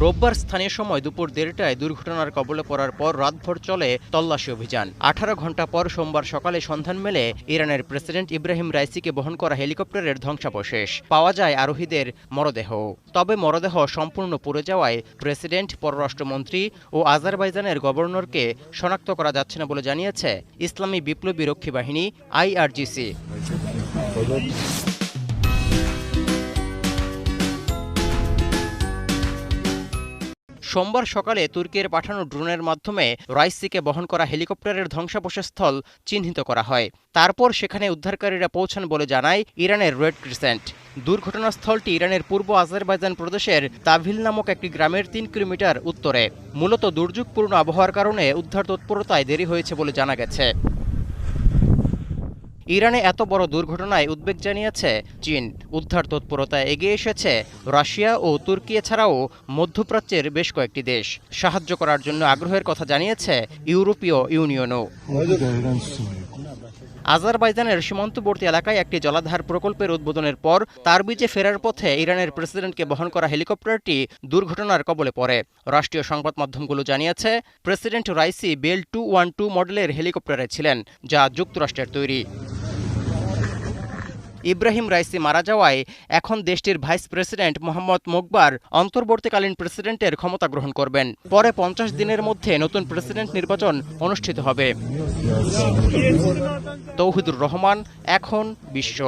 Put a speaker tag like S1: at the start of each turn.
S1: রোববার স্থানীয় সময় দুপুর 1:30টায় দুর্ঘটনার কবলে পড়ার পর রাতভর চলে তল্লাশি অভিযান। 18 ঘণ্টা পর সোমবার সকালে সন্ধান মেলে ইরানের প্রেসিডেন্ট ইব্রাহিম রাইসিকে বহন করা হেলিকপ্টারের ধ্বংসাবশেষ। পাওয়া যায় আরোহীদের মরদেহ। তবে মরদেহ সম্পূর্ণ পুড়ে যাওয়ায় প্রেসিডেন্ট, পররাষ্ট্রমন্ত্রী ও আজারবাইজানের গভর্নরকে শনাক্ত করা যাচ্ছে না বলে জানিয়েছে ইসলামী বিপ্লবী রক্ষী বাহিনী IRGC। সোমবার সকালে তুর্কির পাঠানো ড্রোনের মাধ্যমে রাইসিকে বহন করা হেলিকপ্টারের ধ্বংসাবশেষস্থল চিহ্নিত করা হয়। তারপর সেখানে উদ্ধারকারীরা পৌঁছান বলে জানায় ইরানের রেড ক্রিসেন্ট। দুর্ঘটনাস্থলটি ইরানের পূর্ব আজারবাইজান প্রদেশের তাভিল নামক একটি গ্রামের 3 কিলোমিটার উত্তরে। মূলত দুর্যোগপূর্ণ আবহাওয়ার কারণে উদ্ধার তৎপরতায় দেরি হয়েছে বলে জানা গেছে। ইরানে এত বড় দুর্ঘটনায় উদ্বেগ জানিয়েছে চীন। উদ্ধার তৎপরতায় এগিয়ে এসেছে রাশিয়া ও তুর্কি ছাড়াও মধ্যপ্রাচ্যের বেশ কয়েকটি দেশ। সাহায্য করার জন্য আগ্রহের কথা জানিয়েছে ইউরোপীয় ইউনিয়নও। আজারবাইজানের সীমান্তবর্তী এলাকায় একটি জলাধার প্রকল্পের উদ্বোধনের পর তারবিজে ফেরার পথে ইরানের প্রেসিডেন্টকে বহন করা হেলিকপ্টারটি দুর্ঘটনার কবলে পড়ে। রাষ্ট্রীয় সংবাদ মাধ্যমগুলো জানিয়েছে প্রেসিডেন্ট রাইসি বেল 212 মডেলের হেলিকপ্টারে ছিলেন, যা যুক্তরাষ্ট্রের তৈরি। ইব্রাহিম রাইসি মারা যাওয়ায় এখন দেশটির ভাইস প্রেসিডেন্ট মোহাম্মদ মোকবার অন্তর্বর্তীকালীন প্রেসিডেন্টের ক্ষমতা গ্রহণ করবেন। পরে 50 দিনের মধ্যে নতুন প্রেসিডেন্ট নির্বাচন অনুষ্ঠিত হবে। তৌহিদুর রহমান, এখন বিশ্ব।